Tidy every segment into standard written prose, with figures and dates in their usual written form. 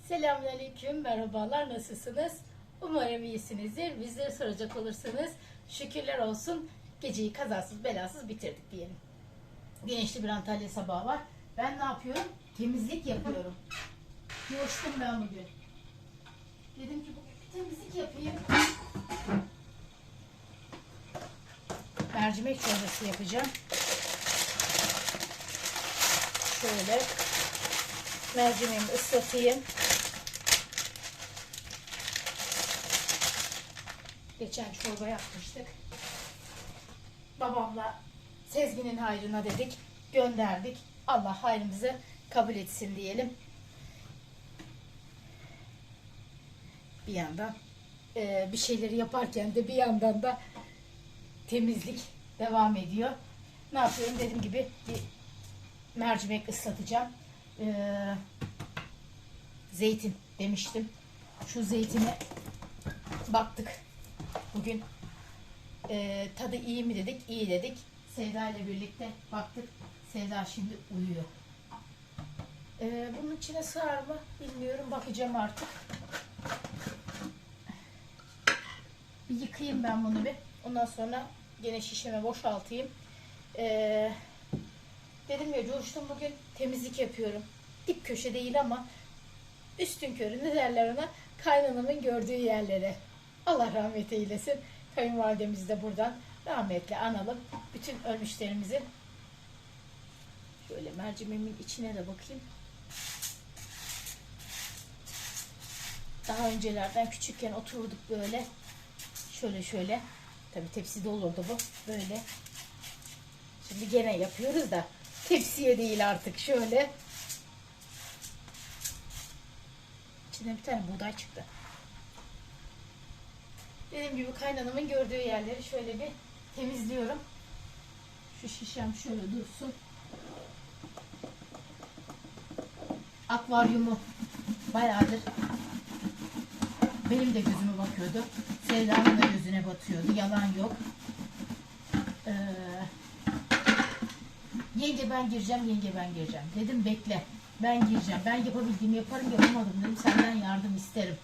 Selamünaleyküm, merhabalar, nasılsınız? Umarım iyisinizdir. Bizleri soracak olursanız şükürler olsun geceyi kazasız belasız bitirdik diyelim. Güneşli bir Antalya sabahı var. Ben ne yapıyorum? Temizlik yapıyorum. Yoğuştum ben bugün. Dedim ki bugün temizlik yapayım. Mercimek çorbası yapacağım. Şöyle mercimeğimi ıslatayım. Geçen çorba yapmıştık. Babamla Sezgin'in hayrına dedik. Gönderdik. Allah hayrımızı kabul etsin diyelim. Bir yandan bir şeyleri yaparken de bir yandan da temizlik devam ediyor. Ne yapıyorum? Dediğim gibi bir mercimek ıslatacağım. Zeytin demiştim. Şu zeytine baktık. Bugün tadı iyi mi dedik? İyi dedik. Sevda ile birlikte baktık. Sevda şimdi uyuyor. Bunun içine sığar mı bilmiyorum. Bakacağım artık. Bir yıkayayım ben bunu bir. Ondan sonra gene şişeme boşaltayım. Dedim ya coştum bugün. Temizlik yapıyorum. Dip köşe değil ama üstün körü ne derler ona? Kaynanamın gördüğü yerlere. Allah rahmet eylesin. Kayınvalidemizi de buradan rahmetle analım. Bütün ölmüşlerimizin. Şöyle mercimeğimin içine de bakayım. Daha öncelerden küçükken oturduk böyle. Şöyle. Tabii tepside olurdu bu. Böyle. Şimdi gene yapıyoruz da tepsiye değil artık şöyle. İçinden bir tane buğday çıktı. Dediğim gibi kaynanamın gördüğü yerleri şöyle bir temizliyorum. Şu şişem şöyle dursun. Akvaryumu bayağıdır benim de gözüme bakıyordu. Sevda'nın da gözüne batıyordu. Yalan yok. Yenge ben gireceğim. Dedim bekle. Ben gireceğim. Ben yapabildiğimi yaparım, yapamadım dedim. Senden yardım isterim.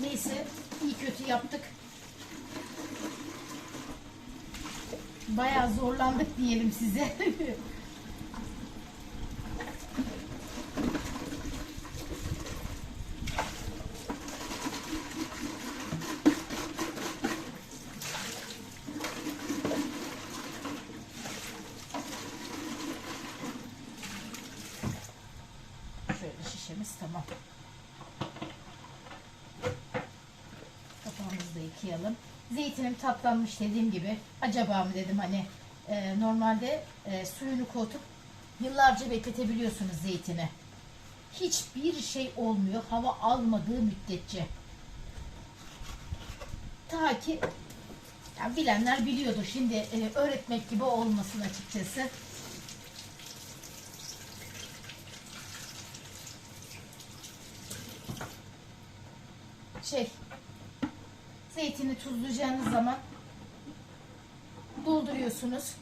Neyse iyi kötü yaptık. Bayağı zorlandık diyelim size. Şöyle şişemiz tamam. Kapağımızı da yıkayalım. Zeytinim tatlanmış dediğim gibi. Acaba mı dedim hani normalde suyunu koyup yıllarca bekletebiliyorsunuz zeytini. Hiçbir şey olmuyor hava almadığı müddetçe. Ta ki yani bilenler biliyordu. Şimdi öğretmek gibi olmasın açıkçası. Zeytini tuzlayacağınız zaman dolduruyorsunuz.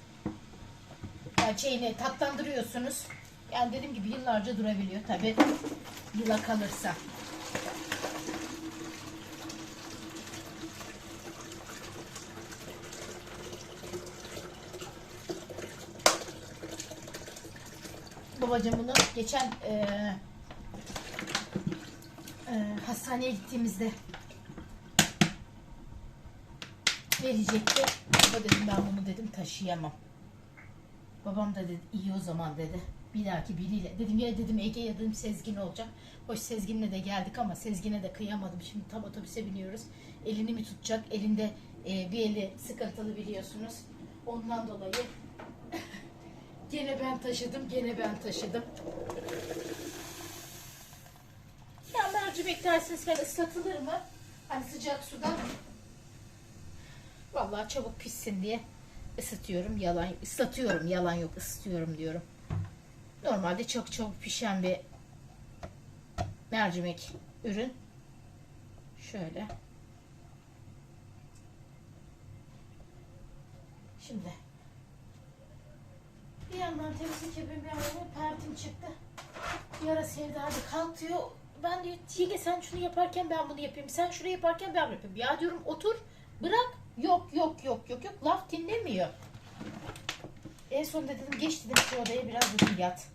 Yani tatlandırıyorsunuz. Yani dediğim gibi yıllarca durabiliyor. Tabi yıla kalırsa. Babacığım bunu geçen hastaneye gittiğimizde verecekti. Baba dedim ben bunu dedim taşıyamam. Babam da dedi iyi o zaman dedi. Bir dahaki biriyle. Dedim ya dedim Ege ya dedim Sezgin olacak. Hoş Sezgin'le de geldik ama Sezgin'e de kıyamadım. Şimdi tam otobüse biniyoruz. Elini mi tutacak? Elinde bir eli sıkıntılı biliyorsunuz. Ondan dolayı gene ben taşıdım. Ya mercimek dersiniz ben ıslatılır mı? Hani sıcak suda. Vallahi çabuk pişsin diye ıslatıyorum. Yalan yok ısıtıyorum diyorum. Normalde çok çabuk pişen bir mercimek ürün. Şöyle. Şimdi bir yandan temizlik yapayım, bir yandan pertim çıktı. Bir ara Sevda hadi kalk diyor. Ben diyor Yenge sen şunu yaparken ben bunu yapayım. Sen şurayı yaparken ben bunu yapayım. Ya diyorum otur bırak. Yok yok yok yok yok. Laf dinlemiyor. En sonunda dedim geç dedim şu odaya biraz dedim yat.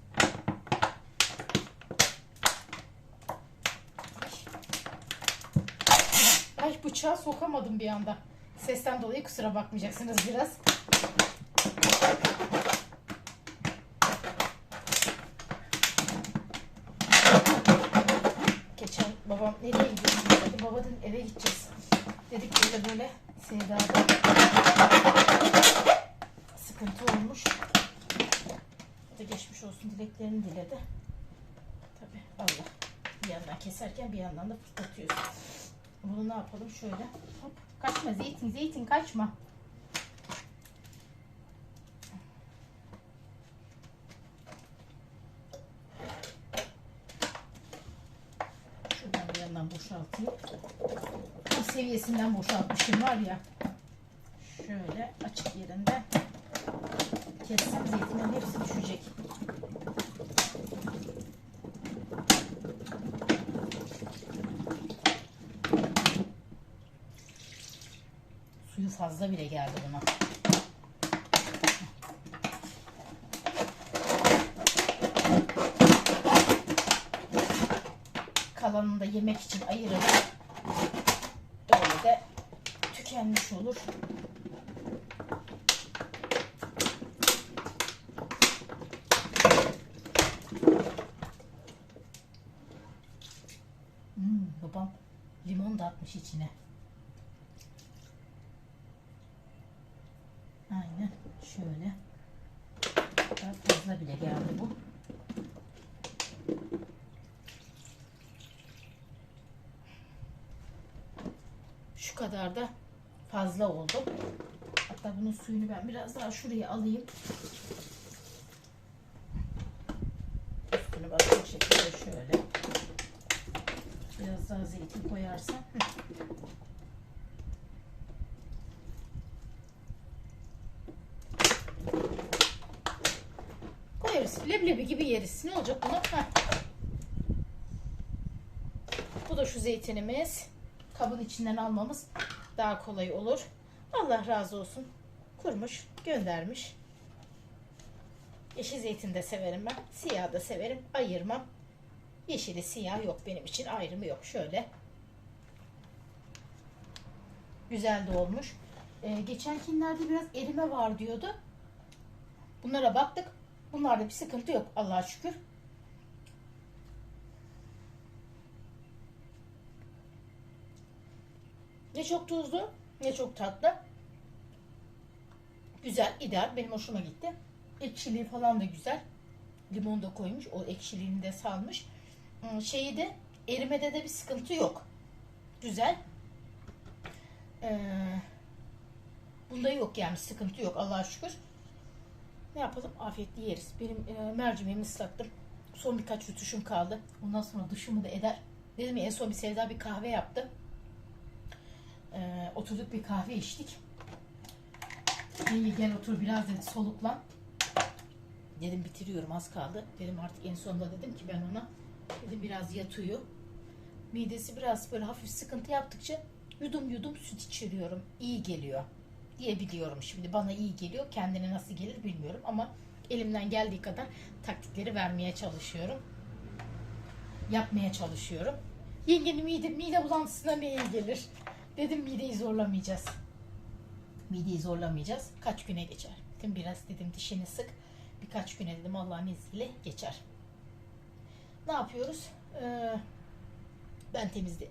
Ay bıçağı sokamadım bir anda. Sesten dolayı kusura bakmayacaksınız biraz. Geçen babam nereye gidiyorsun dedi. Baba dedim eve gideceğiz. Dedik böyle böyle Sevda'da sıkıntı olmuş. O da geçmiş olsun dileklerini diledi. Tabii Allah bir yandan keserken bir yandan da fırlatıyorsun. Bunu ne yapalım şöyle. Hop. Kaçma zeytin zeytin kaçma. Şuradan bir yandan boşaltayım. Tam seviyesinden boşaltmışım var ya. Şöyle açık yerinden kessem zeytinlerin hepsi düşecek. Suyu fazla bile geldi buna. Kalanını da yemek için ayırırım. Böyle de tükenmiş olur. Babam limon da atmış içine. Aynen şöyle. Daha fazla bile geldi bu. Şu kadar da fazla oldu. Hatta bunun suyunu ben biraz daha şuraya alayım. Üstünü basacak şekilde şöyle. Biraz daha zeytin koyarsam. Koyarız. Leblebi gibi yeriz. Ne olacak buna? Bu da şu zeytinimiz. Kabın içinden almamız daha kolay olur. Allah razı olsun. Kurmuş, göndermiş. Yeşil zeytin de severim ben. Siyah da severim. Ayırmam. Yeşili siyah yok benim için. Ayrımı yok. Şöyle. Güzel de olmuş. Geçenkinlerde biraz erime var diyordu. Bunlara baktık. Bunlarda bir sıkıntı yok. Allah'a şükür. Ne çok tuzlu ne çok tatlı. Güzel, ideal. Benim hoşuma gitti. Ekşiliği falan da güzel. Limon da koymuş. O ekşiliğini de salmış. Şeyi de erimede de bir sıkıntı yok. Güzel. Bunda yok yani sıkıntı yok Allah'a şükür. Ne yapalım? Afiyetle yeriz. Benim mercimeğimi ıslattım. Son birkaç rutuşum kaldı. Ondan sonra duşumu da eder. Dedim ya en son bir Sevda bir kahve yaptı. Oturduk bir kahve içtik. İyi gel otur biraz dedi soluklan. Dedim bitiriyorum az kaldı. Dedim artık en sonunda dedim ki ben ona dedim biraz yat uyu. Midesi biraz böyle hafif sıkıntı yaptıkça yudum yudum süt içiriyorum. İyi geliyor diye biliyorum şimdi. Bana iyi geliyor. Kendine nasıl gelir bilmiyorum ama elimden geldiği kadar taktikleri vermeye çalışıyorum. Yapmaya çalışıyorum. Yengenin mide bulantısına ne iyi gelir? Dedim mideyi zorlamayacağız. Mideyi zorlamayacağız. Kaç güne geçer? Dedim biraz dedim dişini sık. Birkaç güne dedim Allah'ın izniyle geçer. Ne yapıyoruz? Ben temizle.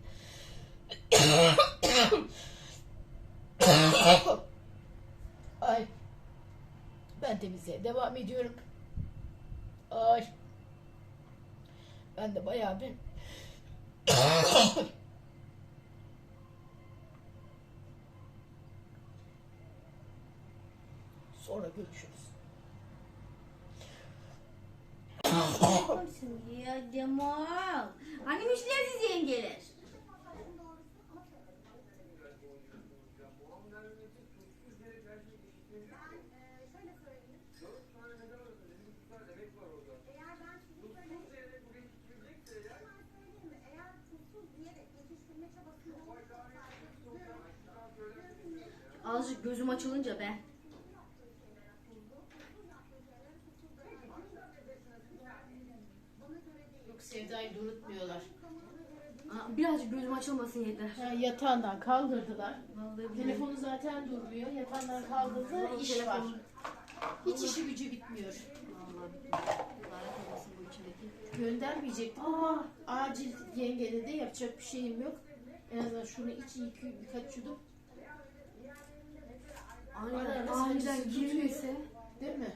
Ay. Ben temizliğe devam ediyorum. Ay. Ben de bayağı bir sonra görüşürüz. Ya Cemal. Hani müşterisiz yengeler? Azıcık gözüm açılınca ben. Yok, Sevda'yı durutmuyorlar. Birazcık gözüm açılmasın yeter. Ha, yatağından kaldırdılar. Vallahi billahi. Telefonu zaten durmuyor. Yatağından kaldırdılar. Vallahi İş telefon- var. Hiç işi gücü bitmiyor. Vallahi lanet olmasın bu içindeki. Göndermeyecektim ama acil yenge dedi. Yapacak bir şeyim yok. En azından şunu iç birkaç yudum. Aynen, Arada aniden sancısı girmese. Değil mi?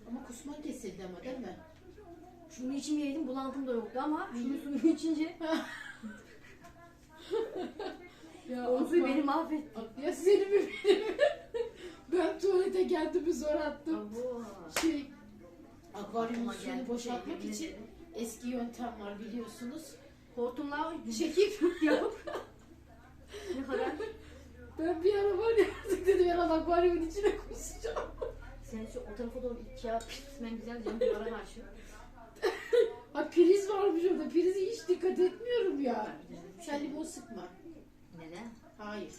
Ama kusman kesildi ama değil mi? Şunu içmeyeydim bulantım da yoktu ama şunu suyu içince Ya o suyu beni mahvetti. Ya seni mi benim mi? Ben tuvalete kendimi zor attım. Abo. Akvaryumun Aklıma suyunu geldi, boşaltmak şey, için yemin eski yöntem var biliyorsunuz. Hortumla Çekip yapıp ne kadar ben bir ara var ya artık dedim ben akvaryumun içine kusacağım. sen şu o tarafa doğru iki ya pismen güzel canım duvara karşı. Ha priz varmış orada. Prize hiç dikkat etmiyorum ya. Sen limon sıkma. Neden? Hayır.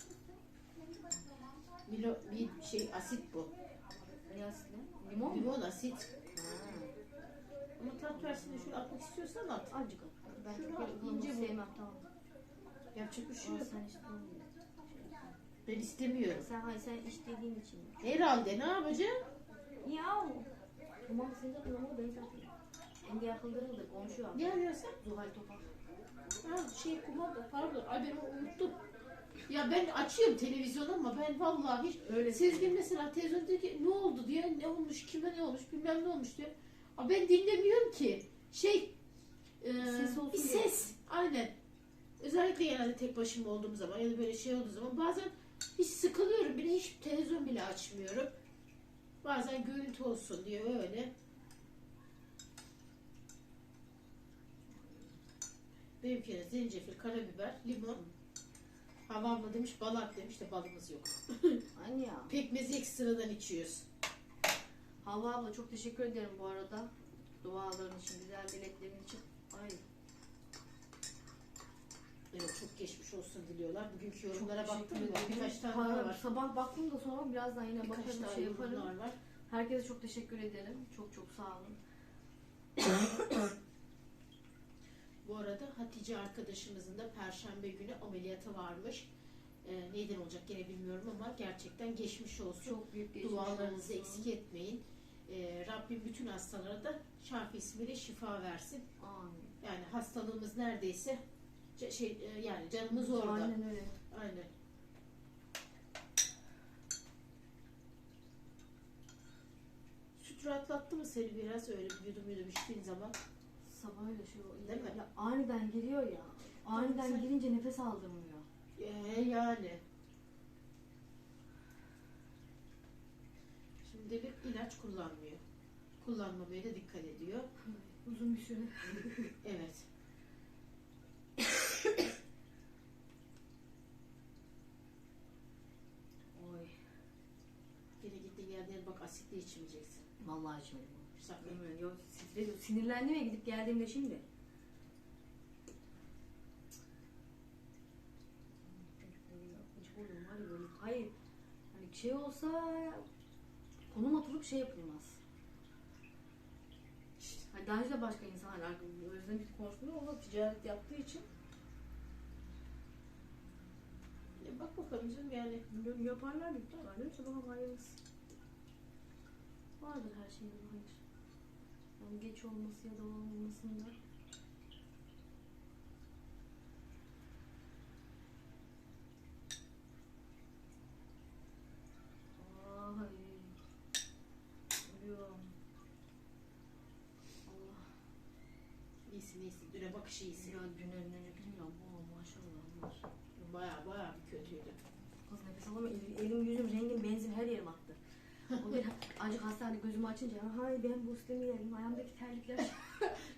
Bir şey asit bu. Ne aslında? Limon mu? Limon asit. Ha. Ama tat versini şunu atmak istiyorsan at. Azıcık at. Ben Şunu çok al, ince ince bu. sevmem tamam. Yapacak bir şey Ama yok. sen işte Ben istemiyorum. sen istediğin için. Herhalde ne yapacağım? Yav. Tamam sen zaten ama ben zaten. Kendi yakındırıldı komşu abi. Ne arıyorsun? Zuhal Topal. Ha kumanda pardon. Ay ben unuttum. Ya ben açıyorum televizyonu ama ben vallahi hiç Öyle. Sezgin mesela televizyon diyor ki ne oldu diyor. Ne olmuş kime ne olmuş bilmem ne olmuş diyor. Ama ben dinlemiyorum ki. Ses olsun bir diye. ses. Aynen. Özellikle genelde tek başıma olduğum zaman ya da böyle şey olduğu zaman bazen hiç sıkılıyorum bile hiç televizyon bile açmıyorum. Bazen görüntü olsun diye öyle. Benimkine zencefil, karabiber, limon. Hava abla demiş balak demiş de balımız yok. Anne ya. Pekmezi ekstradan içiyoruz. Havva abla çok teşekkür ederim bu arada. Duaların için, güzel dileklerin için. Ay. Evet çok geçmiş olsun diliyorlar. Bugünkü yorumlara Çok baktım teşekkür mı? ederim. Birkaç tane daha var. Sabah baktım da sonra birazdan yine Birkaç bakarım tane şey yaparım. yorumlar var. Herkese çok teşekkür ederim. Çok çok sağ olun. Bu arada Hatice arkadaşımızın da Perşembe günü ameliyatı varmış. Neyden olacak gene bilmiyorum ama gerçekten geçmiş olsun. Çok büyük geçmiş Dualarınızı olsun. eksik etmeyin. Rabbim bütün hastalara da Şafi ismiyle şifa versin. Amin. Yani hastalığımız neredeyse yani canımız orada. Aynen öyle. Aynen. Süt rahatlattı mı seni biraz öyle bir yudum içtiğin zaman? Sabah öyle şey oluyor. Değil mi? Ya, aniden geliyor ya. Aniden Sen- girince nefes aldırmıyor. Yani. Şimdi bir ilaç kullanmıyor. Kullanmamaya da dikkat ediyor. Uzun bir süre. Evet. Oy. Yine gittiğin yerden bak asitli içmeyeceksin. Vallahi içmedim. Sakın. Bilmiyorum. Yok, sinirlendim ya gidip geldiğimde şimdi. Hiç burnum var ya böyle. Hayır. Hani şey olsa konum atılıp şey yapılmaz. Hani daha önce de başka insanlar özlemiş konuşmuyor ama ticaret yaptığı için Bak bakalım canım yani. bilmiyorum, yaparlar büyük ihtimalle. Neyse bakalım hayırlısı. Vardır her şeyin bir hayır. Yani geç olması ya da olmamasında. Ay. Ölüyorum. Allah. İyisin iyisin. Düne bakışı iyisin. Ya dün ne bilmiyorum. Oh, maşallah var. Baya bir kötüydü. Kız nefes alamıyorum. Elim yüzüm rengim benzin her yerim aktı. O bir ancak hastanede gözümü açınca hay ben bu üstümü yerim. Ayağımdaki terlikler.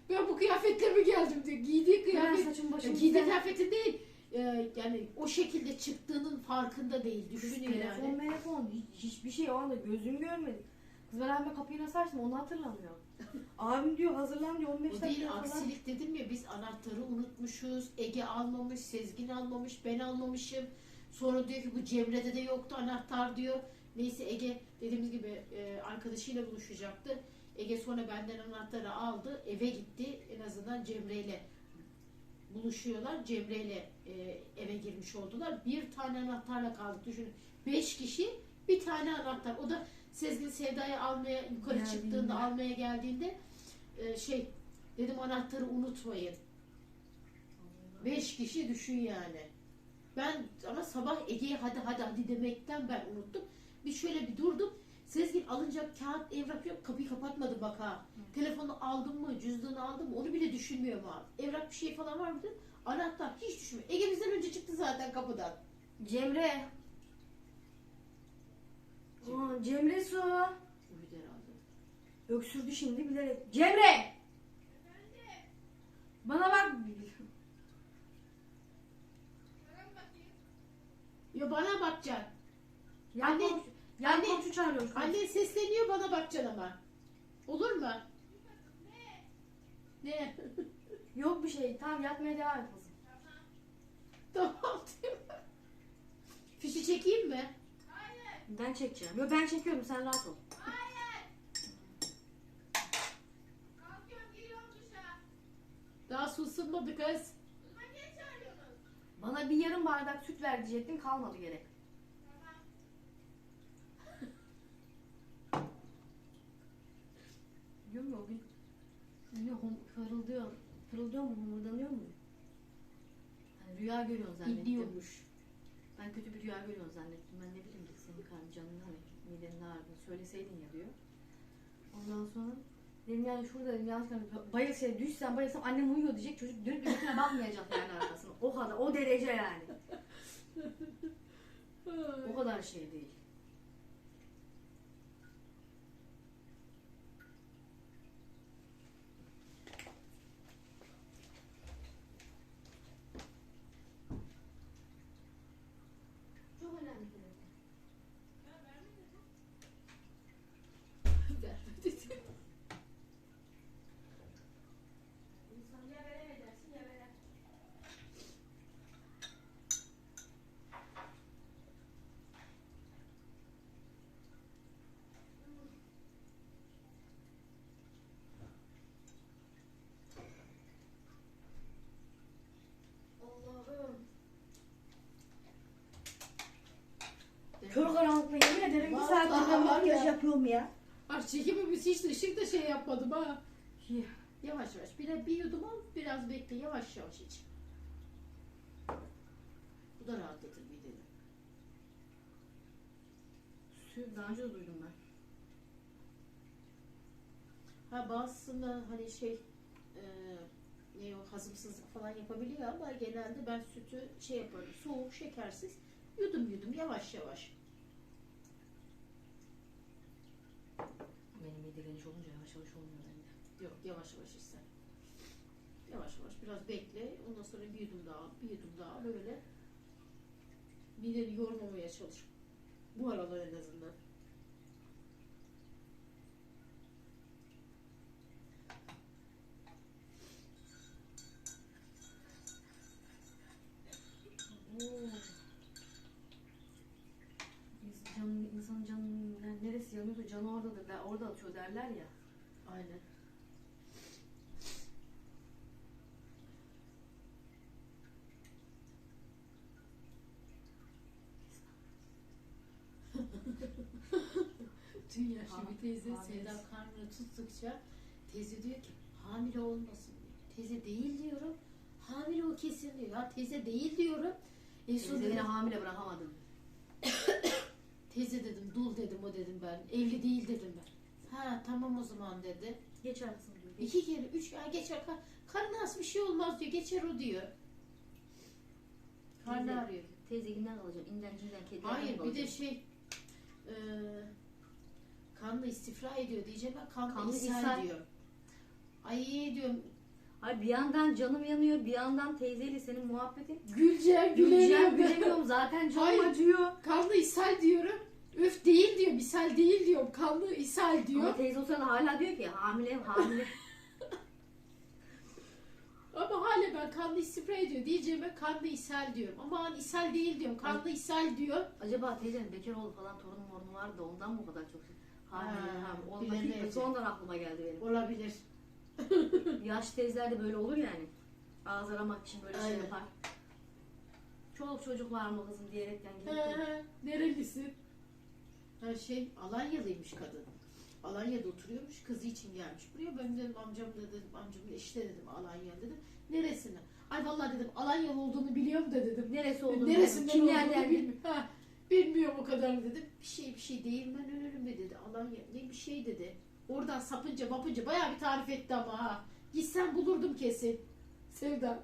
Ben bu kıyafetle mi geldim diyor. Giydiği Ben kıyafet. saçım başım Giydiği güzel. kıyafetin değil. Yani o şekilde çıktığının farkında değil. Düşünüyor Telefon yani. telefon hiçbir şey o anda gözüm görmedi. Kız ben abime kapıyı nasıl açtım onu hatırlamıyor. Abim diyor hazırlan diyor 15 O dakika değil falan. aksilik dedim ya biz anahtarı unutmuşuz. Ege almamış, Sezgin almamış, ben almamışım. Sonra diyor ki bu Cemre'de de yoktu anahtar diyor. Neyse Ege dediğimiz gibi arkadaşıyla buluşacaktı. Ege sonra benden anahtarı aldı. Eve gitti. En azından Cemre ile buluşuyorlar. Cemre ile eve girmiş oldular. Bir tane anahtarla kaldık. Düşünün. 5 kişi bir tane anahtar. O da Sezgin Sevda'yı almaya yukarı Geldiğinde. çıktığında almaya geldiğinde dedim anahtarı unutmayın. 5 kişi düşün yani. Ben ama sabah Ege'ye hadi demekten ben unuttum. Bir şöyle bir durdum. Sezgin alınacak kağıt evrak yok. Kapıyı kapatmadı bak ha. Telefonu aldım mı, cüzdanı aldım mı onu bile düşünmüyorum ha. Evrak bir şey falan var mıydı? Anahtar hiç düşünmüyor. Ege bizden önce çıktı zaten kapıdan. Cemre. Aa, Cemre su. Uyudu herhalde. Öksürdü şimdi bilerek. Cemre! Bana bak. Ya bana bakacaksın. Yan Anne- komşu, yan anne- komşu çağırıyor. Annen sesleniyor bana bakacaksın ama. Olur mu? Ne? Yok bir şey. Tamam yatmaya devam et kızım. Tamam diyor. Fişi çekeyim mi? Ben çekeceğim. Yok ben çekiyorum sen rahat ol. Daha su ısınmadı kız. Bana bir yarım bardak süt ver diyecektin kalmadı gerek. Biliyor musun o gün? Ne fırıldıyor. Fırıldıyor mu? Homurdanıyor mu? Hani rüya görüyorsun zannettim. İnliyormuş. Ben kötü bir rüya görüyorum zannettim. Ben ne bileyim senin karnın canın hani midenin ağrıdığını söyleseydin ya diyor. Ondan sonra dedim yani şurada dedim yanlış bayılsaydım düşsem bayılsam annem uyuyor diyecek çocuk dönüp yüzüne bakmayacak yani arkasına. O kadar o derece yani. O kadar şey değil. Çok önemli. İnsan ya veremez dersin ya verer. Allah'ım. Kör karanlıkla yemin ederim bir Vallahi saattir ben var makyaj ya. yapıyorum ya. Ay çekimimiz hiç de ışık da şey yapmadım ha. İyi. Yavaş yavaş. Bir yudum al biraz bekle yavaş yavaş iç. Bu da rahatlatır mideni. Süt daha önce de duydum ben. Ha bazısında hani ne o hazımsızlık falan yapabiliyor ama genelde ben sütü şey yaparım soğuk şekersiz yudum yavaş yavaş. Benim mide geniş olunca yavaş yavaş olmuyor bende. Yok yavaş yavaş içsen. Yavaş yavaş biraz bekle ondan sonra bir yudum daha böyle mideni yormamaya çalış. Bu aralar en azından. İnsanın canının yani neresi yanıyorsa canı oradadır. Orada atıyor derler ya. Aynen. Dün yaşlı bir teyze Hamile. Sevda karnını tuttukça teyze diyor ki hamile olmasın diyor. Teyze değil diyorum. Hamile o kesin diyor. Ya teyze değil diyorum. Teyze Sonra beni hamile bırakamadım. teyze dedim dul dedim o dedim ben. Evli değil dedim ben. Ha tamam o zaman dedi. Geçer kızım diyor. 2 kere 3 ay geçer. Karnına az bir şey olmaz diyor. Geçer o diyor. Karnı Teyze- ağrıyor. Teyze inden alacağım. İnden cinden kedilerden Hayır bir de alacağım. kanlı istifra ediyor diyeceğim ben kanlı, Kanlı ishal ishal. diyor. Ay diyorum Ay bir yandan canım yanıyor, bir yandan teyzeyle senin muhabbetin. güleceğim Güleceğim, gülemiyorum. Zaten canım Hayır. acıyor. Kanlı ishal diyorum. Öf değil diyor. Misal değil diyorum. Kanlı ishal diyor. Ama teyze o sırada hala diyor ki hamile hamile. Ama hala ben kanlı sprey diyor. Diyeceğime kanlı ishal diyorum. Aman ishal değil diyorum. Kanlı ishal diyor. Acaba teyzenin bekar oğlu falan torunu morunu vardı da ondan mı bu kadar çok şey? Ondan bilemeyeceğim. sonradan aklıma geldi benim. Olabilir. Yaş teyzeler de böyle olur yani. Ağız aramak için böyle şey Aynen. yapar. Çoluk çocuk var mı kızım diyerekten gidip Nerelisin? Her şey Alanyalıymış kadın. Alanya'da oturuyormuş. Kızı için gelmiş buraya. Ben dedim amcamın eşi de dedim Alanya dedim. Neresine? Ay vallahi dedim Alanyalı olduğunu biliyorum da dedim. neresi olduğunu Neresinden kimlerden olduğunu bilmiyorum. Bilmiyorum o kadar dedim. Bir şey değil ben ölürüm de dedi. Alanya ne bir şey dedi. Oradan sapınca bayağı bir tarif etti ama ha. Gitsen bulurdum kesin. Sevda.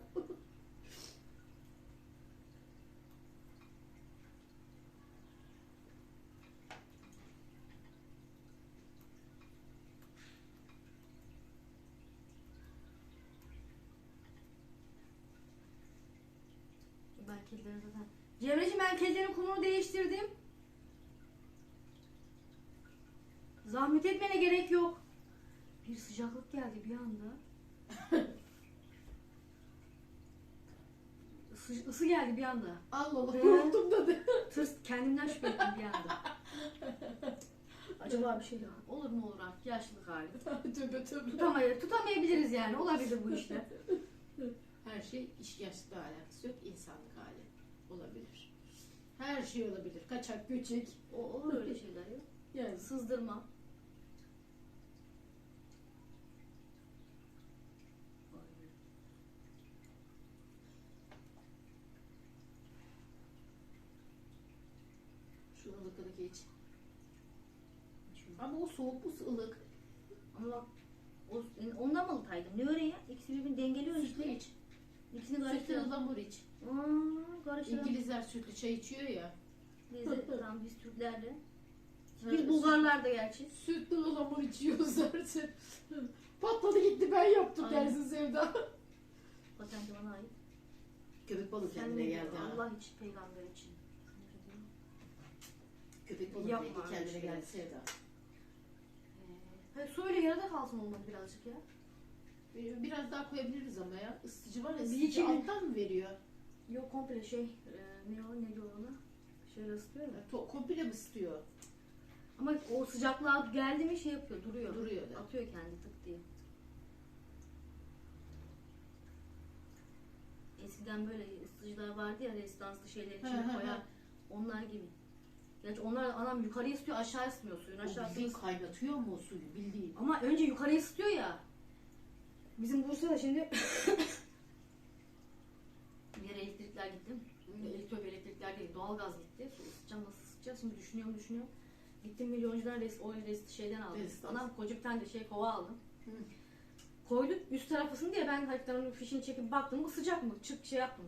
Ben kedilerin zaten. Cemreciğim ben kedilerin kumunu değiştirdim. Zahmet etmene gerek yok. Bir sıcaklık geldi bir anda. Isı geldi bir anda. Allah Allah Ve- korktum dedi. Tırs kendimden şüphe ettim bir anda. Acaba bir şey olur mu olur artık yaşlılık hali. Tövbe. Tutamayabiliriz yani olabilir bu işler. Her şey yaşla alakası yok. İnsanlık hali olabilir. Her şey olabilir. Kaçak, göçek. Olur öyle şeyler ya. Yani Sızdırma. şu ılıklık hiç. Ama o soğuk bu ılık. Ama bak ondan mı ılıtaydım? Ne öyle ya? İkisi birbirini dengeliyor Sütlü işte. iç. İkisini Sütlü karıştıralım. ıhlamur iç. Karıştıralım. İngilizler sütlü çay içiyor ya. Tamam biz Türklerle. Ha, Biz Bulgarlar da gerçi. Sütlü ıhlamur içiyoruz zaten. Patladı gitti ben yaptım Aynen. dersin Sevda. Patenti bana ait. Köpek balığı Sen kendine ne geldi ha. Allah için, peygamber için. Köpek balığı Yapma belki öyle kendine şey. geldi Sevda. Su öyle yarıda kalsın olmadı birazcık ya. Biraz daha koyabiliriz ama ya. Isıtıcı var ya, Bir ısıtıcı iki gün- alttan mı veriyor? Yok komple ne diyor ona? Şöyle ısıtıyor ya. Komple mi ısıtıyor? Ama o sıcaklığa geldi mi şey yapıyor, duruyor. Duruyor da. Atıyor kendi tık diye. Eskiden böyle ısıtıcılar vardı ya rezidanslı şeyler için He, he, koyar. he. Onlar gibi. Gerçi onlar anam yukarıya ısıtıyor aşağı ısıtmıyor suyun O aşağısı bildiğin ısıtıyor. kaynatıyor mu o suyu bildiğin? Ama önce yukarıya ısıtıyor ya. Bizim Bursa'da şimdi bir yere elektrikler gitti. Elektrikler değil doğalgaz gitti. Su ısıtacağım nasıl ısıtacağız şimdi düşünüyorum. Gittim milyoncudan şeyden aldım. Rezistans. Anam koca bir tane de kova aldım. Hı. Koyduk üst tarafısını diye ben haritanın fişini çekip baktım sıcak mı? Yaptım.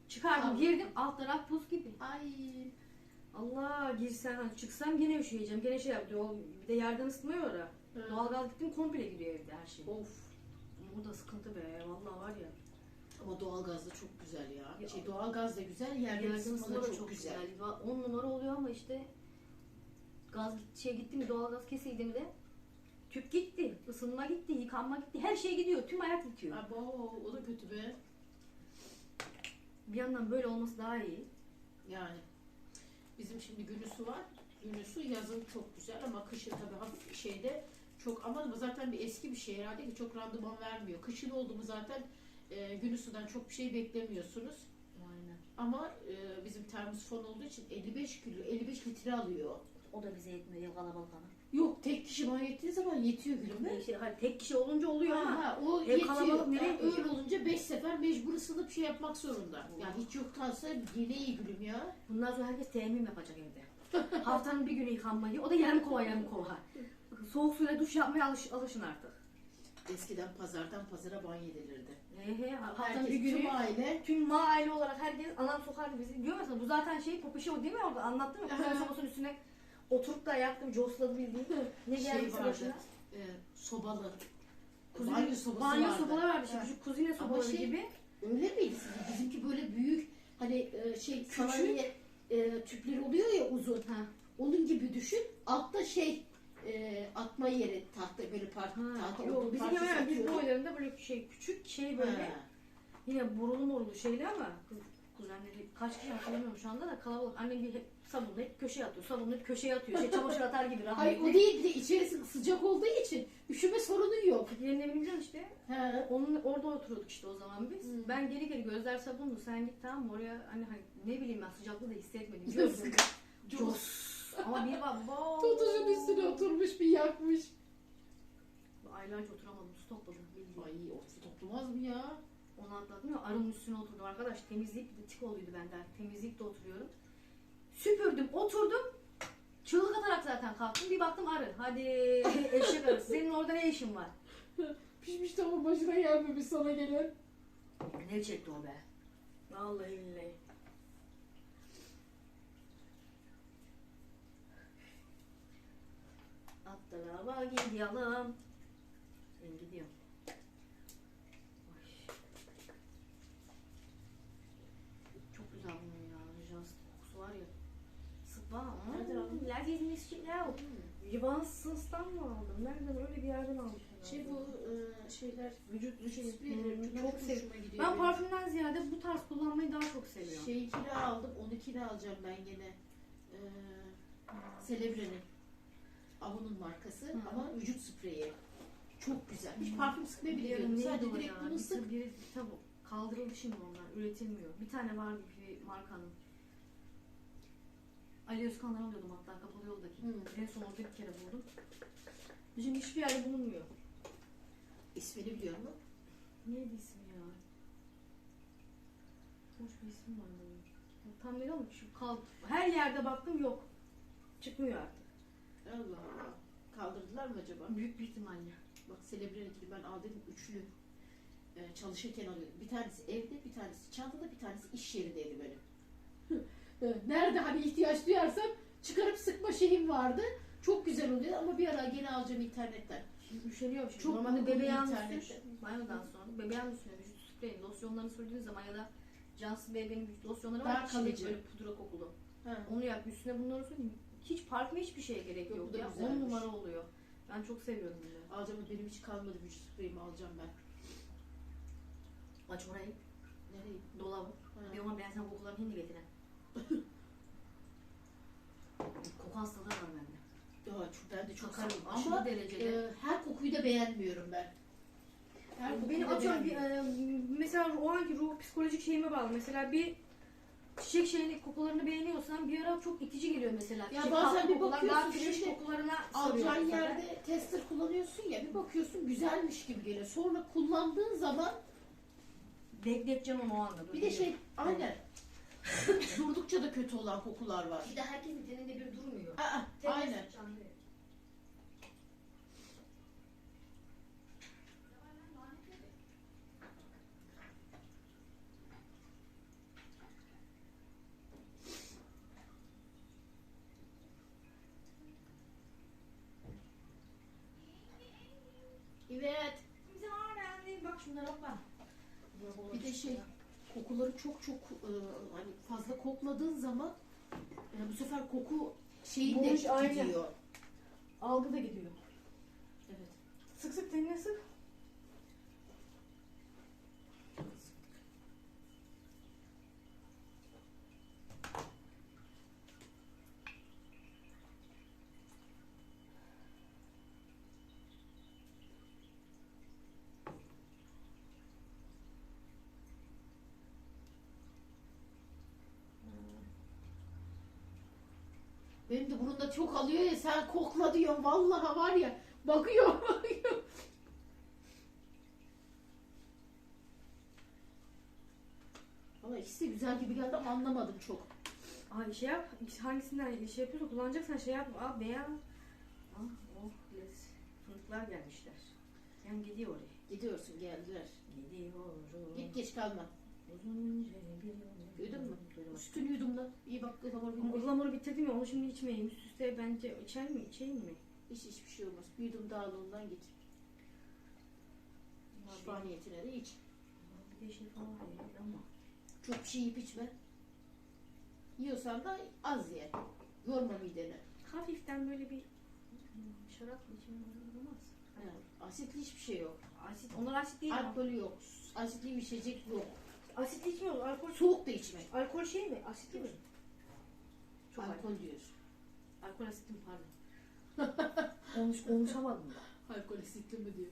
Çıkardım Al. girdim alt taraf buz gibi. Ay. Allah girsen hani çıksam gene üşüyeceğim. Gene şey yapıyor. Bir de yerden ısıtmıyor orada. Hı. Doğalgaz gittim komple gidiyor evde her şey. Of. Bu da sıkıntı be vallahi var ya. Ama doğalgaz da çok güzel ya. Ya. Doğalgaz da güzel, yerden Yerden ısıtma ısıtma da da çok güzel. 10 numara oluyor ama işte gitti mi doğalgaz kesildi mi de tüp gitti, ısınma gitti, yıkanma gitti, her şey gidiyor, tüm hayat bitiyor. Abo, o da kötü be. Bir yandan böyle olması daha iyi. Yani bizim şimdi Günüsü var. Günüsü yazın çok güzel ama kışın tabii hafif şeyde çok, ama zaten bir eski bir şey herhalde ki çok randıman vermiyor. Kışın oldu mu zaten Günüsü'den çok bir şey beklemiyorsunuz. Aynen. Ama bizim termos fon olduğu için 55 litre alıyor. O da bize yetmiyor yıl kalabalık ama. Yok, tek kişi bana yettiği zaman yetiyor gülüm be. Tek kişi olunca oluyor ama O ev yetiyor. kalabalık nereye Yani koyacak? öyle olunca 5 sefer mecbur ısınıp şey yapmak zorunda. Yani hiç yoktansa yine iyi gülüm ya. bundan sonra herkes teyemmüm yapacak evde. Haftanın bir günü yıkanmayı, o da yarım kova. Soğuk suyla duş yapmaya alışın artık. Eskiden pazardan pazara banyo edilirdi. Haftanın Herkes, bir günü tüm aile. tüm aile olarak herkes anam sokardı bizi. Diyor musun? Bu zaten popişi o değil mi orada? Anlattım ya. Kuzine sobasının üstüne oturup da yaktım. Cosladı bildiğin. Ne geldi vardı, başına? sobalı. Kuzine, Banyo sobası banyo vardı. sobalar vardı. Ha. Şu kuzine Ama sobaları gibi. Öyle miydi sizin? Bizimki böyle büyük, hani küçük Sanayi. tüpler oluyor ya uzun. Ha. Onun gibi düşün. Altta atma yeri, tahta böyle tahta Yok, odun bizim parçası hemen bir atıyordu. boylarında böyle küçük böyle. Ha. Yine borulu morulu şeyli ama kuzenleri kaç kişi hatırlamıyorum şu anda da kalabalık. Annem bir hep sabunla hep köşeye atıyor. Sabunla hep köşeye atıyor. Şey, çamaşır atar gibi Hayır rahmetli. o değil, bir de içerisi sıcak olduğu için üşüme sorunu yok. Yerine bineceğim işte. He. Onun orada oturuyorduk işte o zaman biz. Hı. Ben geri geri gözler sabunlu sen git tamam mı oraya hani ne bileyim ben sıcaklığı da hissetmedim. Gördüm. Cos. Ama bir bak Tutuşun üstüne oturmuş bir yakmış. aylarca oturamadım. Su topladım bildiğin. Ay o toplamaz mı ya? Onu atladım ya arının üstüne oturdum arkadaş. Temizlik bir de tik oluydu benden. Temizlikte oturuyorum. Süpürdüm oturdum. Çığlık atarak zaten kalktım. Bir baktım arı. Hadi eşek arısı. Senin orada ne işin var? Pişmiş tavuğun başına gelmemiş sana gelen. Ne çekti o be? Vallahi billahi. Atlara gidiyorum. Ben gidiyorum. Ay. Çok güzel bunun ya. Jans kokusu var ya. Sıkma. Nereden aldın? Lezzet şeyler o. Yuvansız'tan mı aldım? Nereden öyle bir yerden almışım. Şey bu şeyler vücut şey, spreyleri çok çok seviyorum. hoşuma gidiyor. Ben benim. parfümden ziyade bu tarz kullanmayı daha çok seviyorum. Şeyinkini aldım, onunkini alacağım ben gene. Celebre'nin. Avon'un markası Hı. ama vücut spreyi. Çok güzel. Hiç parfüm sıkmayı bile Biliyorum, bilmiyorum. neydi Sadece o direkt ya? bunu sık. Bir tabi kaldırıldı şimdi onlar. Üretilmiyor. Bir tane vardı bir markanın. Ali Özkan'dan alıyordum hatta kapalı yoldaki. Hı. En son orada bir kere buldum. Şimdi hiçbir yerde bulunmuyor. İsmini biliyor musun? Neydi ismi ya? Hoş bir isim var bunun. Ya tam ne olmuş? Her yerde baktım yok. Çıkmıyor artık. Allah Allah. Kaldırdılar mı acaba? Büyük bir ihtimalle. Bak Celebre'ninkini ben aldım üçlü. Çalışırken alıyordum. Bir tanesi evde, bir tanesi çantada, bir tanesi iş yerindeydi böyle. Nerede hani ihtiyaç duyarsam çıkarıp sıkma şeyim vardı. Çok güzel oluyor ama bir ara gene alacağım internetten. Şimdi üşeniyorum şimdi. Çok Normalde uygun bebeğin internette. üstüne, banyodan sonra bebeğin üstüne vücut spreyin, losyonlarını sürdüğünüz zaman ya da Johnson Baby'nin vücut losyonları var. Daha Çiçek kalıcı. böyle pudra kokulu. Ha. Onu yap üstüne bunları sürün. Hiç parfüme hiçbir şeye gerek Yok, yok, bu da ya. güzelmiş. 10 numara oluyor. Ben çok seviyorum bunu. Alacağım, benim hiç kalmadı vücut spreyimi alacağım ben. Aç orayı, Nereye? dolabı. Ha. Diyorum ben sana kokularını hindi getiren. Koku hastalığı var bende. Ya, ben de çok Takarım, seviyorum aşırı ama derecede. her kokuyu da beğenmiyorum ben. Her kokuyu Beni da atıyorum beğenmiyorum. mesela o anki ruh psikolojik şeyime bağlı. Mesela bir çiçek şeyini kokularını beğeniyorsan bir ara çok itici geliyor mesela. Ya Çiçek bazen tatlı bir kokular, bakıyorsun daha fresh şimdi kokularına Alacağın sarıyor bu sefer. yerde tester kullanıyorsun ya, bir bakıyorsun güzelmiş gibi geliyor. Sonra kullandığın zaman Denk canım o anda. bir de şey aynen durdukça da kötü olan kokular var. Bir de herkesin teninde bir durmuyor. Aynen. Evet. Bak şunlara bak. Bir de şey kokuları çok hani fazla kokladığın zaman bu sefer koku şeyin de Boğuş, aynen. gidiyor. Algı da gidiyor. Evet. Sık sık tenine sık. Benim de burunda çok alıyor ya, sen kokla diyorum vallahi var ya, bakıyor. Valla ikisi de güzel gibi geldi ama anlamadım çok. Ay şey yap, hangisinden şey yapıyorsan kullanacaksan şey yap. Aa beyaz. Ah oh les. Fındıklar gelmişler. Hem gidiyor oraya. Gidiyorsun, geldiler. Gidiyorum. Git geç kalma. Uzunca bir yol. Duydun mu? Duydum. Üstünü yudum da. İyi bak ıhlamur Ama bir. ıhlamuru bitirdim ya onu şimdi içmeyeyim. Üst üste bence içer mi? İçeyim mi? Hiçbir şey olmaz. Bir yudum daha al ondan git. Şifa niyetine de iç. Bir de şey falan değil ama. Çok bir şey yiyip içme. Yiyorsan da az ye. Yorma mideni. Hafiften böyle bir şarap mı içmem olmaz. He, asitli hiçbir şey yok. Asit, onlar asit değil ama. Alkolü yok. Asitli bir içecek yok. Asitli içmiyoruz. Alkol Soğuk da içmek. Alkol şey mi? Asitli mi? Çok Alkol diyoruz. Alkol asitli mi pardon. Konuşamadım da. Alkol asitli mi diyor.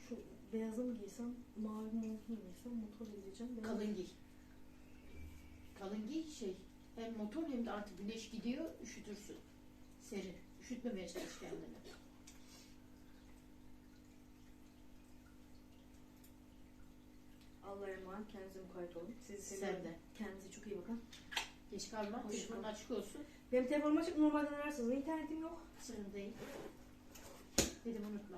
Şu beyazı mı giysem, mavi montunu mu giysem, motor gideceğim. Kalın giy. Kalın giy hem motor hem de artık güneş gidiyor üşütürsün. Serin. Üşütmemeye çalış kendini. Allah'a emanet, kendinize mukayyet olun. Sizi Sen seviyorum. de. Kendinize çok iyi bakın. Geç kalma. Hoşça Telefonun kal. açık olsun. Benim telefonum açık, normalden ararsınız. İnternetim yok. Sırrın değil. Dedim unutma.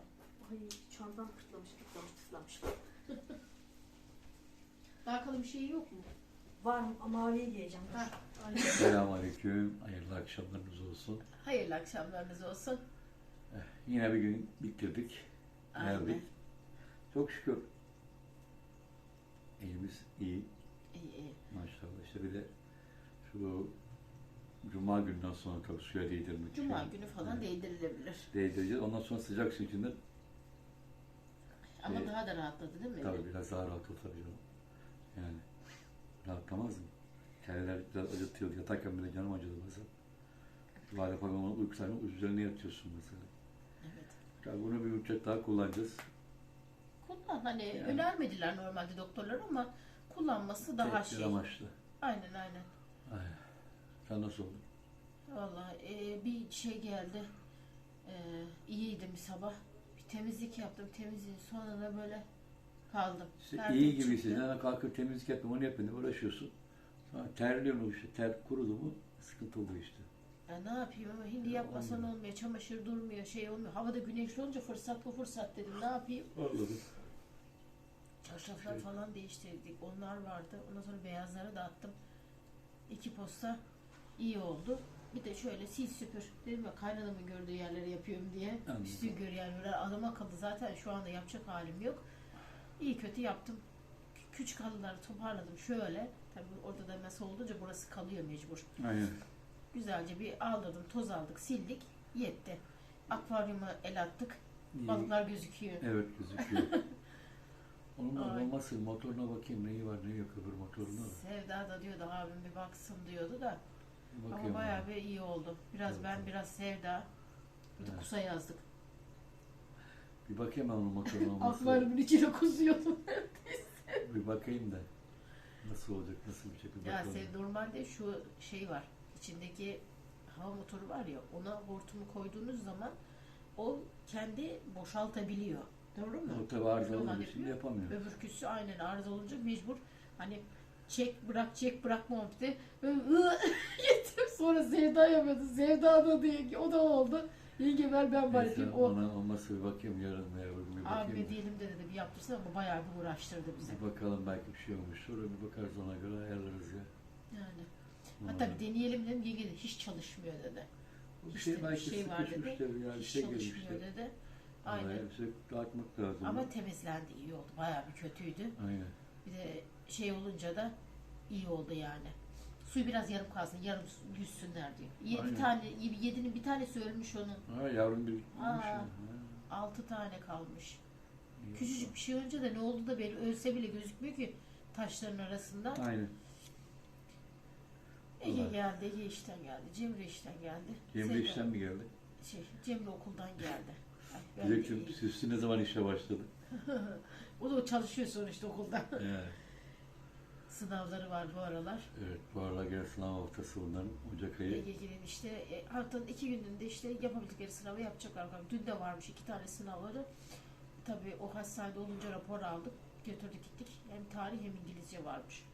Ay çantam pırtlamış. Daha kalın bir şey yok mu? Var maviyi giyeceğim. Ha, aynen. Selamünaleyküm. Hayırlı akşamlarınız olsun. Hayırlı akşamlarınız olsun. Yine bir gün bitirdik. Aynen. Geldik. Çok şükür. İyimiz iyi. İyi. Maşallah. İşte bir de şu Cuma gününden sonra tabii suya değdirmek. Cuma günü falan değdirilebilir. Değdireceğiz. Ondan sonra sıcak su içinde Ama Evet. daha da rahatladı değil mi? tabii biraz daha rahat olur tabii canım. Yani rahatlamaz mı? Keller biraz acıtıyor. Yatarken bile canım acıdı mesela. Var yapamam, uyku sarma üzerine yatıyorsun mesela. Evet. Tabii bunu bir müddet daha kullanacağız. Kullan hani Yani. önermediler normalde doktorlar ama kullanması daha Tedbir şey. amaçlı. Aynen. Aynen. Sen nasıl oldun? Vallahi bir şey geldi. İyiydim bir sabah. Bir temizlik yaptım. Temizliğin sonunda böyle kaldım. İşte Terdim iyi gibisin. çıktı. Yani kalkıp temizlik yapma, onu yapma, uğraşıyorsun. Sonra terliyorsun işte. Ter kurudu mu sıkıntı oluyor işte. Ya ne yapayım ama hindi yapmasan olmuyor. Çamaşır durmuyor, şey olmuyor. Havada güneşli olunca fırsat bu fırsat dedim. Ne yapayım? Anladım. Çarşaflar falan değiştirdik. Onlar vardı. Ondan sonra beyazları da attım. 2 posta iyi oldu. Bir de şöyle sil süpür. Dedim ya kaynanamın gördüğü yerleri yapıyorum diye. Anladım. Üstü gör yani böyle adam akıllı zaten şu anda yapacak halim yok. İyi kötü yaptım. Küçük halıları toparladım şöyle. Tabii orada da masa olunca burası kalıyor mecbur. Aynen. Güzelce bir aldırdım, toz aldık, sildik. Yetti. Akvaryuma el attık. İyi. Balıklar gözüküyor. Evet gözüküyor. Onun Ay. olması motoruna bakayım neyi var neyi yok öbür motoruna da. Sevda da diyordu abim bir baksın diyordu da. Bir Ama bakayım bayağı ona. bir iyi oldu. Biraz Evet. ben biraz Sevda. Bir de Evet. kusa yazdık. Bir bakayım ben onun motoruna olması. Akvaryumun içine kusuyordum. Bir bakayım da. Nasıl olacak, nasıl bir şekilde Ya bakalım. normalde şu şey var. İçindeki hava motoru var ya ona hortumu koyduğunuz zaman o kendi boşaltabiliyor. Doğru mu? O tabi arıza Normal olduğu için yapıyor. yapamıyor. Öbürküsü aynen arıza olunca mecbur hani çek bırak muhabbeti. Yetim sonra Sevda yapıyordu. Sevda da diye ki o da oldu. Yenge ver ben bari Neyse, yapayım. O ona olması bir bakayım yarın veya öbür gün bir bakayım. abi da. diyelim de dedi bir yaptırsın ama bayağı bir uğraştırdı bizi. Bir bakalım belki bir şey olmuş. Sonra bir bakarız ona göre ayarlarız ya. Yani. Ona Hatta göre. bir deneyelim dedim. Yenge de hiç çalışmıyor dedi. Bir işte şey belki bir şey var dedi. sıkışmıştır ya bir Hiç şey çalışmıyor gelmiştir. dedi. Aynen. Aynen. Bir şey dağıtmak lazım. Ama temizlendi iyi oldu. Bayağı bir kötüydü. Aynen. Bir de şey olunca da iyi oldu yani. Suyu biraz yarım kalsın, yarım yüzsünler diyor. Aynen. 7 tane, 7'nin bir tanesi ölmüş onun. Ha yavrum bir gitmiş Aa. ya. 6 tane kalmış. İyi. Küçücük bir şey önce de ne oldu da belli ölse bile gözükmüyor ki taşların arasından. Aynen. Ege Allah. geldi, Ege işten geldi, Cemre işten geldi. Cemre Sevda- işten mi geldi? Cemre okuldan geldi. Ay, ben de Dilekçim iyi. Süslü ne zaman işe başladı? O da çalışıyor sonuçta okulda. Yani, Sınavları var bu aralar. evet bu aralar gene sınav haftası bunların Ocak ayı. Ege'nin işte haftanın 2 gününde işte yapabildikleri sınavı yapacaklar. Dün de varmış 2 tane sınavları. Tabii o hastanede olunca rapor aldık. Götürdük gittik. Hem tarih hem İngilizce varmış.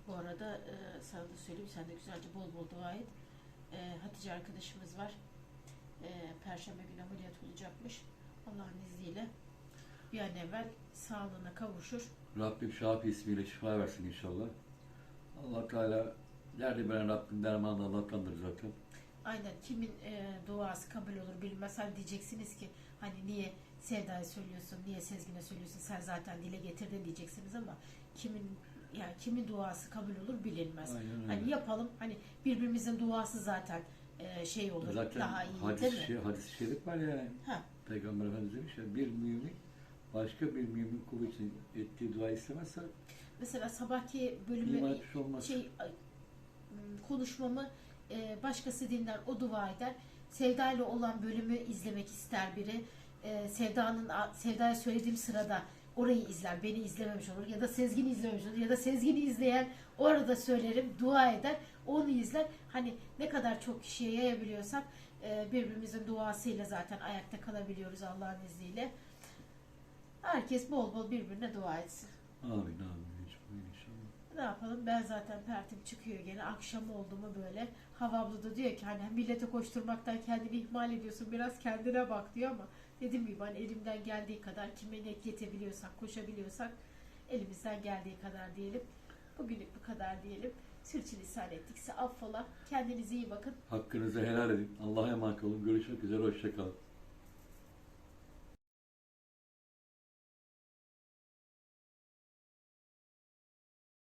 Bu arada sana da söyleyeyim sen de güzelce bol bol dua et. Hatice arkadaşımız var. Perşembe günü ameliyat olacakmış. Allah'ın izniyle bir an evvel sağlığına kavuşur. Rabbim Şafi ismiyle şifa versin inşallah. Allah Teala derdi veren Rabbim dermanı Allah'tandır zaten. Aynen kimin duası kabul olur bilmez. Hani diyeceksiniz ki hani niye Sevda'ya söylüyorsun, niye Sezgin'e söylüyorsun, sen zaten dile getirdin diyeceksiniz ama kimin duası kabul olur bilinmez. Aynen öyle. Hani yapalım, hani birbirimizin duası zaten şey olur, Zaten daha iyi değil mi? hadis-i şerif var ya. Ha. Peygamber Efendimiz demiş ya, bir mümin başka bir mümin kulu için ettiği dua istemezse Mesela sabahki iman bölümü etmiş olmaz. konuşmamı başkası dinler, o dua eder. Sevda ile olan bölümü izlemek ister biri. Sevda'ya söylediğim sırada orayı izler, beni izlememiş olur. Ya da Sezgin'i izlememiş olur. Ya da Sezgin'i izleyen o arada söylerim, dua eder, onu izler. Hani ne kadar çok kişiye yayabiliyorsak birbirimizin duasıyla zaten ayakta kalabiliyoruz Allah'ın izniyle. Herkes bol bol birbirine dua etsin. Amin amin. İnşallah. Ne yapalım? Ben zaten pertim çıkıyor gene. Akşam oldu mu böyle. Hava abla da diyor ki hani millete koşturmaktan kendini ihmal ediyorsun. Biraz kendine bak diyor ama dediğim gibi hani elimden geldiği kadar kime ne yetebiliyorsak, koşabiliyorsak elimizden geldiği kadar diyelim. Bugünlük bu kadar diyelim. Sürçülisan ettikse affola. Kendinize iyi bakın. Hakkınızı helal edin. Allah'a emanet olun. Görüşmek üzere. Hoşça kalın.